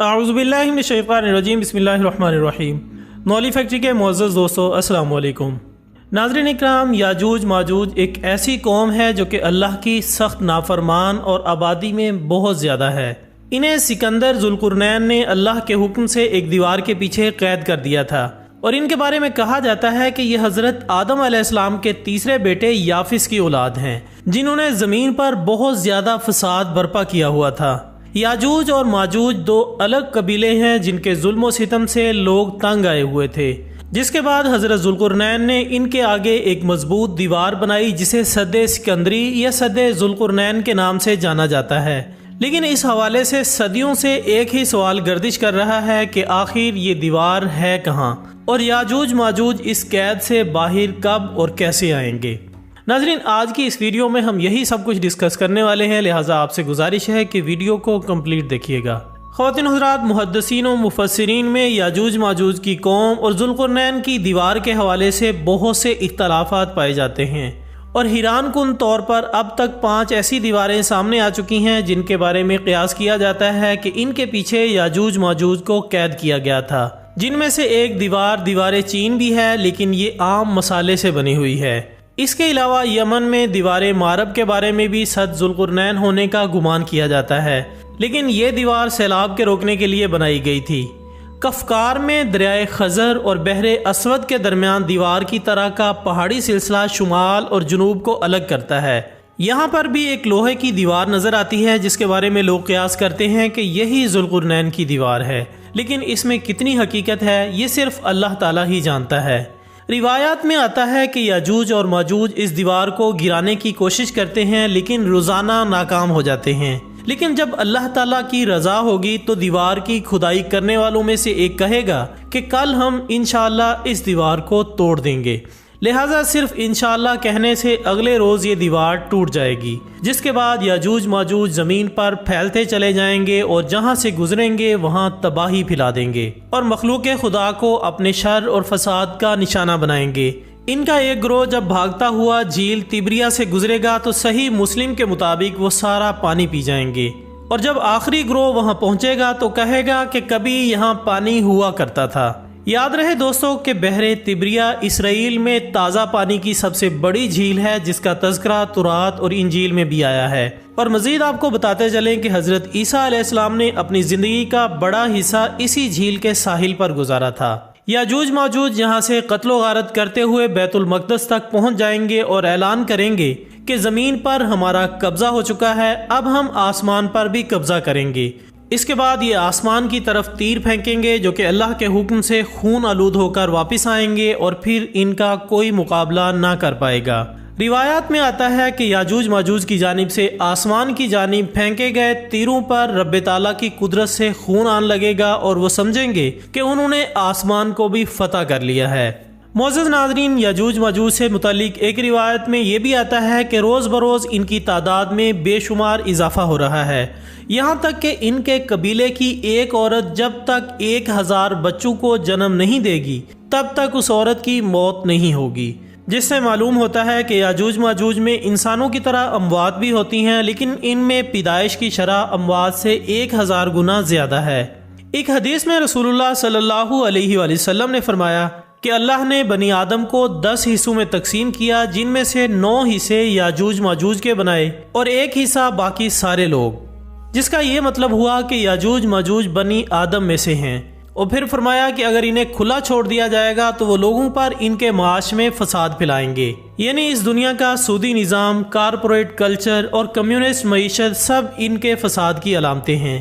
आऊज़ुबिल्लाहि मिनश्शैतानिर्रजीम बिस्मिल्लाहिर्रहमानिर्रहीम। नौली फैक्ट्री के मुअज़्ज़ज़ दोस्तों, अस्सलाम वालेकुम। नाज़रीन इकराम, याजूज माजूज एक ऐसी कौम है जो कि अल्लाह की सख्त नाफरमान और आबादी में बहुत ज़्यादा है। इन्हें सिकंदर ज़ुल्क़ुरनैन ने अल्लाह के हुक्म से एक दीवार के पीछे कैद कर दिया था और इनके बारे में कहा जाता है कि ये हज़रत आदम अलैहिस्सलाम के तीसरे बेटे याफिस की औलाद हैं, जिन्होंने ज़मीन पर बहुत ज़्यादा फसाद बर्पा किया हुआ था। याजूज और माजूज दो अलग कबीले हैं जिनके जुल्म और सितम से लोग तंग आए हुए थे, जिसके बाद हज़रत ज़ुल्क़ुरनैन ने इनके आगे एक मजबूत दीवार बनाई जिसे सद्दे सिकंदरी या सद्दे ज़ुल्क़ुरनैन के नाम से जाना जाता है। लेकिन इस हवाले से सदियों से एक ही सवाल गर्दिश कर रहा है कि आखिर ये दीवार है कहाँ और याजूज माजूज इस कैद से बाहर कब और कैसे आएंगे। नाज़रीन, आज की इस वीडियो में हम यही सब कुछ डिस्कस करने वाले हैं, लिहाजा आपसे गुजारिश है कि वीडियो को कंप्लीट देखिएगा। ख़वातीन हज़रात, मुहद्दिसीन और मुफस्सिरीन में याजूज माजूज की कौम और ज़ुल्क़ुरनैन की दीवार के हवाले से बहुत से इख्तलाफात पाए जाते हैं और हैरान कुन तौर पर अब तक 5 ऐसी दीवारें सामने आ चुकी हैं जिनके बारे में क़यास किया जाता है कि इनके पीछे याजूज माजूज को कैद किया गया था। जिनमें से एक दीवार चीन भी है, लेकिन ये आम मसाले से बनी हुई है। इसके अलावा यमन में दीवार मारब के बारे में भी सद ज़ुल्क़ुरनैन होने का गुमान किया जाता है, लेकिन ये दीवार सैलाब के रोकने के लिए बनाई गई थी। कफकार में दरियाए खज़र और बहरे असवद के दरमियान दीवार की तरह का पहाड़ी सिलसिला शुमाल और जुनूब को अलग करता है। यहाँ पर भी एक लोहे की दीवार नज़र आती है जिसके बारे में लोग क़यास करते हैं कि यही ज़ुल्क़ुरनैन की दीवार है, लेकिन इसमें कितनी हकीकत है ये सिर्फ अल्लाह ताला ही जानता है। रिवायात में आता है कि याजूज और माजूज इस दीवार को गिराने की कोशिश करते हैं, लेकिन रोज़ाना नाकाम हो जाते हैं। लेकिन जब अल्लाह ताला की रज़ा होगी तो दीवार की खुदाई करने वालों में से एक कहेगा कि कल हम इंशाअल्लाह इस दीवार को तोड़ देंगे। लिहाजा सिर्फ इंशाअल्लाह कहने से अगले रोज़ ये दीवार टूट जाएगी, जिसके बाद याजूज माजूज ज़मीन पर फैलते चले जाएंगे और जहाँ से गुजरेंगे वहाँ तबाही फैला देंगे और मखलूक़ खुदा को अपने शर और फसाद का निशाना बनाएंगे। इनका एक ग्रोह जब भागता हुआ झील तिब्रिया से गुजरेगा तो सही मुस्लिम के मुताबिक वो सारा पानी पी जाएंगे, और जब आखिरी ग्रोह वहाँ पहुँचेगा तो कहेगा कि कभी यहाँ पानी हुआ करता था। याद रहे दोस्तों कि बहरे तिब्रिया इसराइल में ताज़ा पानी की सबसे बड़ी झील है, जिसका तज़किरा तुरात और इंजील में भी आया है। और मज़ीद आपको बताते चलें कि हज़रत ईसा अलैहिस्सलाम ने अपनी ज़िंदगी का बड़ा हिस्सा इसी झील के साहिल पर गुजारा था। याजूज माजूज यहाँ से कत्लो गारत करते हुए बैतुल मक़दस तक पहुँच जाएंगे और ऐलान करेंगे कि ज़मीन पर हमारा कब्ज़ा हो चुका है, अब हम आसमान पर भी कब्ज़ा करेंगे। इसके बाद ये आसमान की तरफ तीर फेंकेंगे जो कि अल्लाह के हुक्म से खून आलूद होकर वापस आएंगे और फिर इनका कोई मुकाबला ना कर पाएगा। रिवायात में आता है कि याजूज माजूज की जानिब से आसमान की जानिब फेंके गए तीरों पर रब्बे ताला की कुदरत से खून आने लगेगा और वो समझेंगे कि उन्होंने आसमान को भी फतह कर लिया है। मोअज़्ज़ज़ नाज़रीन, याजूज माजूज से मुतालिक एक रिवायत में ये भी आता है कि रोज़ बरोज़ इनकी तादाद में बेशुमार इजाफा हो रहा है, यहाँ तक कि इनके कबीले की एक औरत जब तक 1000 बच्चों को जन्म नहीं देगी तब तक उस औरत की मौत नहीं होगी, जिससे मालूम होता है कि याजूज माजूज में इंसानों की तरह अमवात भी होती हैं, लेकिन इनमें पैदाइश की शरह अमवात से 1000 गुना ज़्यादा है। एक हदीस में रसूलुल्लाह सल्लल्लाहु अलैहि वसल्लम ने फरमाया कि अल्लाह ने बनी आदम को 10 हिस्सों में तकसीम किया, जिनमें से 9 हिस्से याजूज माजूज के बनाए और 1 हिस्सा बाकी सारे लोग, जिसका ये मतलब हुआ कि याजूज माजूज बनी आदम में से हैं। और फिर फरमाया कि अगर इन्हें खुला छोड़ दिया जाएगा तो वो लोगों पर इनके माश में फसाद फैलाएंगे, यानी इस दुनिया का सूदी निज़ाम, कारपोरेट कल्चर और कम्युनिस्ट मईशत सब इनके फसाद की अलामतें हैं।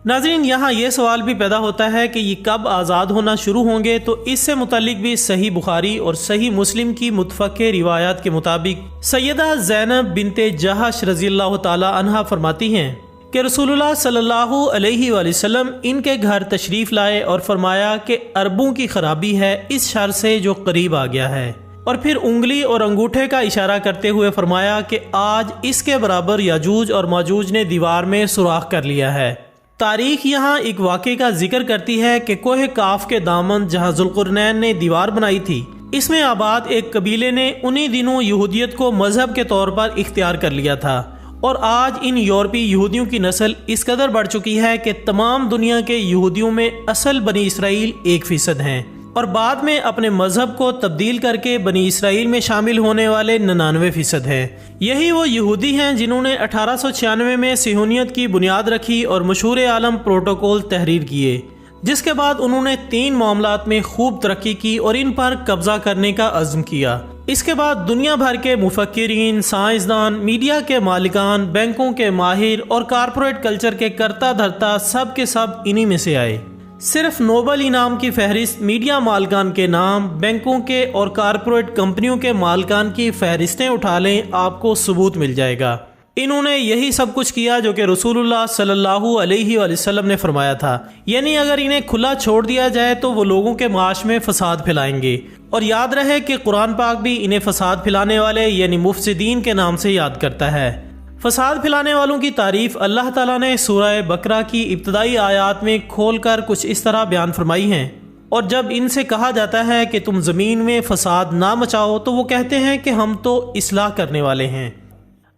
नाज़रीन, यहाँ ये सवाल भी पैदा होता है कि ये कब आज़ाद होना शुरू होंगे, तो इससे मुतालिक भी सही बुखारी और सही मुस्लिम की मुतफ़क़े रिवायात के मुताबिक सैयदा ज़ैनब बिनते जहश रज़ियल्लाहु ताला अन्हा फरमाती हैं कि रसूलुल्लाह सल्लल्लाहु अलैहि वसल्लम इनके घर तशरीफ़ लाए और फरमाया कि अरबों की खराबी है इस शर से जो करीब आ गया है, और फिर उंगली और अंगूठे का इशारा करते हुए फरमाया कि आज इसके बराबर याजूज और माजूज ने दीवार में सुराख कर लिया है। तारीख यहाँ एक वाक़े का जिक्र करती है कि कोह काफ के दामन जहाँ ज़ुल्क़ुरनैन ने दीवार बनाई थी, इसमें आबाद एक कबीले ने उन्हीं दिनों यहूदियत को मजहब के तौर पर इख्तियार कर लिया था और आज इन यूरोपीय यहूदियों की नस्ल इस कदर बढ़ चुकी है कि तमाम दुनिया के यहूदियों में असल बनी इसराइल 1% हैं और बाद में अपने मजहब को तब्दील करके बनी इसराइल में शामिल होने वाले 99% हैं। यही वो यहूदी हैं जिन्होंने 1896 में सिहोनियत की बुनियाद रखी और मशहूर आलम प्रोटोकॉल तहरीर किए, जिसके बाद उन्होंने 3 मामलात में खूब तरक्की की और इन पर कब्जा करने का अज़्म किया। इसके बाद दुनिया भर के मुफक्किरीन, साइंसदान, मीडिया के मालिकान, बैंकों के माहिर और कारपोरेट कल्चर के करता धरता सब के सब इन्हीं में से आए। सिर्फ नोबल इनाम की फहरिस्त मीडिया मालिकान के नाम, बैंकों के और कारपोरेट कंपनियों के मालिकान की फहरिस्तें उठा लें, आपको सबूत मिल जाएगा। इन्होंने यही सब कुछ किया जो कि रसूलुल्लाह सल्लल्लाहु अलैहि वसल्लम ने फरमाया था, यानी अगर इन्हें खुला छोड़ दिया जाए तो वो लोगों के माश में फसाद फैलाएंगे। और याद रहे कि कुरान पाक भी इन्हें फसाद फैलाने वाले यानी मुफसिदीन के नाम से याद करता है। फसाद फैलाने वालों की तारीफ अल्लाह ताला ने सूरह बकरा की इब्तदाई आयात में खोलकर कुछ इस तरह बयान फरमाई हैं। और जब इनसे कहा जाता है कि तुम ज़मीन में फसाद ना मचाओ तो वो कहते हैं कि हम तो इस्लाह करने वाले हैं।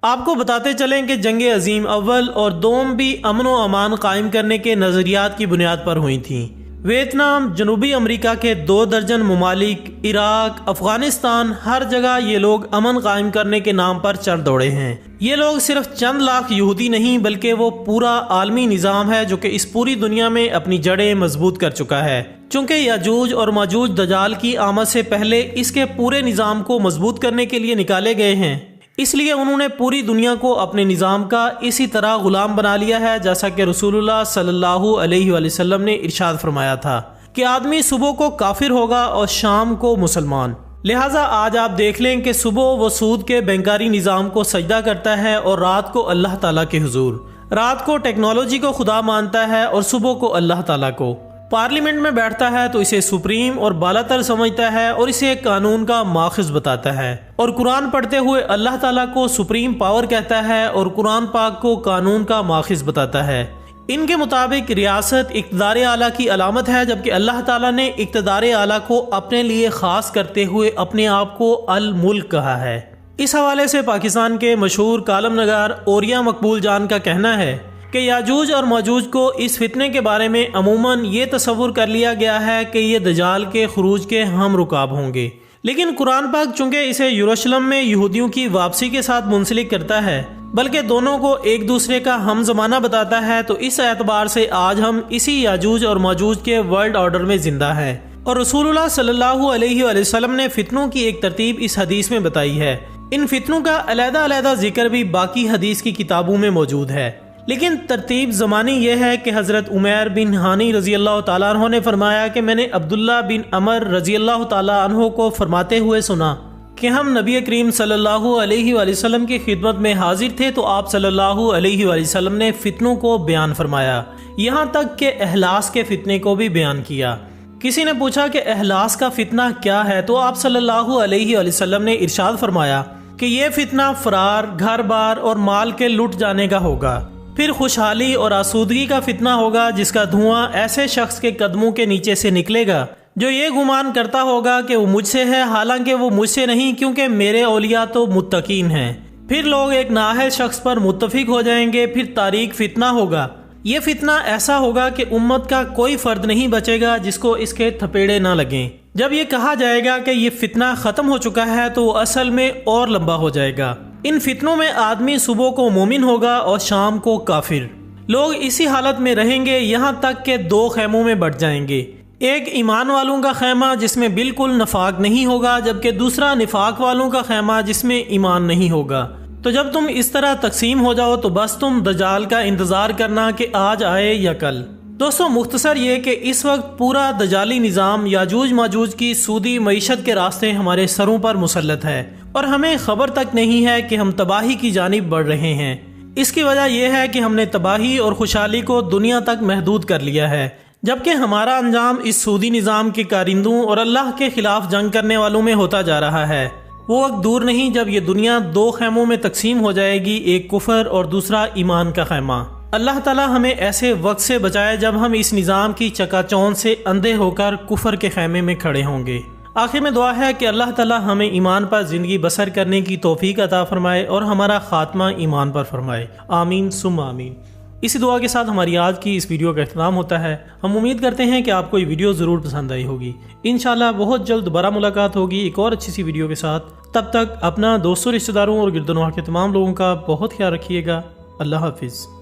आपको बताते चलें कि जंग अजीम अव्वल और दोम भी अमन व अमान कायम करने के नज़रियात की बुनियाद पर हुई थी। वियतनाम, जनूबी अमेरिका के 2 दर्जन ममालिक, इराक, अफगानिस्तान, हर जगह ये लोग अमन कायम करने के नाम पर चढ़ दौड़े हैं। ये लोग सिर्फ चंद लाख यहूदी नहीं बल्कि वो पूरा आलमी निज़ाम है जो कि इस पूरी दुनिया में अपनी जड़ें मजबूत कर चुका है। चूँकि याजूज और माजूज दजाल की आमद से पहले इसके पूरे निज़ाम को मजबूत करने के लिए निकाले गए हैं, इसलिए उन्होंने पूरी दुनिया को अपने निज़ाम का इसी तरह गुलाम बना लिया है, जैसा कि रसूलुल्लाह सल्लल्लाहु अलैहि वसल्लम ने इरशाद फरमाया था कि आदमी सुबह को काफिर होगा और शाम को मुसलमान। लिहाजा आज आप देख लें कि सुबह वो सूद के बैंकारी निज़ाम को सजदा करता है और रात को अल्लाह ताला के हुजूर, रात को टेक्नोलॉजी को खुदा मानता है और सुबह को अल्लाह ताला को। पार्लियामेंट में बैठता है तो इसे सुप्रीम और बालातर समझता है और इसे कानून का माखिज बताता है, और कुरान पढ़ते हुए अल्लाह ताला को सुप्रीम पावर कहता है और कुरान पाक को कानून का माखिज बताता है। इनके मुताबिक रियासत इक़्तिदार आला की अलामत है, जबकि अल्लाह ताला ने इक़्तिदार आला को अपने लिए खास करते हुए अपने आप को अल मुल्क कहा है। इस हवाले से पाकिस्तान के मशहूर कालम नगार ओरिया मकबूल जान का कहना है कि याजूज और माजूज को इस फितने के बारे में अमूमन ये तस्वुर कर लिया गया है कि ये दजाल के खुरूज के हम रुकाब होंगे, लेकिन कुरान पाक चूँकि इसे यरूशलेम में यहूदियों की वापसी के साथ मुंसलिक करता है बल्कि दोनों को एक दूसरे का हम ज़माना बताता है, तो इस एतबार से आज हम इसी याजूज और माजूज के वर्ल्ड ऑर्डर में जिंदा हैं। और रसूलुल्लाह सल्लल्लाहु अलैहि वसल्लम ने फितनों की एक तरतीब इस हदीस में बताई है। इन फितनों का अलग-अलग जिक्र भी बाकी हदीस की किताबों में मौजूद है, लेकिन तरतीब ज़मानी यह है कि हज़रत उमैर बिन हानी रज़ी अल्लाह ताला अन्हु ने फरमाया कि मैंने अब्दुल्ला बिन अमर रज़ी अल्लाह ताला अन्हु को फरमाते हुए सुना कि हम नबी करीम सल्लल्लाहु अलैहि वसल्लम की खिदमत में हाजिर थे तो आप सल्लल्लाहु अलैहि वसल्लम ने फितनों को बयान फरमाया, यहाँ तक कि अहलास के फितने को भी बयान किया। किसी ने पूछा कि अहलास का फितना क्या है, तो आप सल्लल्लाहु अलैहि वसल्लम ने इरशाद फरमाया कि यह फितना फरार, घर बार और माल के लुट जाने का होगा। फिर खुशहाली और आसूदगी का फितना होगा जिसका धुआं ऐसे शख्स के कदमों के नीचे से निकलेगा जो ये गुमान करता होगा कि वो मुझसे है, हालांकि वो मुझसे नहीं, क्योंकि मेरे औलिया तो मुत्तकीन हैं। फिर लोग एक नाअहल शख्स पर मुत्तफिक हो जाएंगे। फिर तारीख फितना होगा। ये फितना ऐसा होगा कि उम्मत का कोई फर्द नहीं बचेगा जिसको इसके थपेड़े ना लगें। जब ये कहा जाएगा कि ये फितना खत्म हो चुका है तो वो असल में और लंबा हो जाएगा। इन फितनों में आदमी सुबह को मोमिन होगा और शाम को काफिर। लोग इसी हालत में रहेंगे यहाँ तक कि 2 खैमों में बट जाएंगे। एक ईमान वालों का खैमा जिसमें बिल्कुल नफाक नहीं होगा, जबकि दूसरा निफाक वालों का खैमा जिसमें ईमान नहीं होगा। तो जब तुम इस तरह तकसीम हो जाओ तो बस तुम दजाल का इंतजार करना कि आज आए या कल। दोस्तों, मुख्तसर ये कि इस वक्त पूरा दजाली निज़ाम याजूज माजूज की सूदी मईशत के रास्ते हमारे सरों पर मुसल्लत है और हमें खबर तक नहीं है कि हम तबाही की जानिब बढ़ रहे हैं। इसकी वजह यह है कि हमने तबाही और खुशहाली को दुनिया तक महदूद कर लिया है, जबकि हमारा अंजाम इस सूदी निज़ाम के कारिंदों और अल्लाह के खिलाफ जंग करने वालों में होता जा रहा है। वो वक्त दूर नहीं जब ये दुनिया 2 खैमों में तकसीम हो जाएगी, एक कुफर और दूसरा ईमान का खैमा। अल्लाह ताला हमें ऐसे वक्त से बचाए जब हम इस निज़ाम की चकाचौंध से अंधे होकर कुफर के खैमे में खड़े होंगे। आखिर में दुआ है कि अल्लाह ताला हमें ईमान पर ज़िंदगी बसर करने की तौफीक अता फरमाए और हमारा ख़ात्मा ईमान पर फरमाए। आमीन सुम्मा आमीन। इसी दुआ के साथ हमारी आज की इस वीडियो का इख्तिताम होता है। हम उम्मीद करते हैं कि आपको ये वीडियो ज़रूर पसंद आई होगी। इंशाल्लाह बहुत जल्द दोबारा मुलाकात होगी एक और अच्छी सी वीडियो के साथ। तब तक अपना दोस्तों, रिश्तेदारों और गिरदनवाह के तमाम लोगों का बहुत ख्याल रखिएगा। अल्लाह हाफिज़।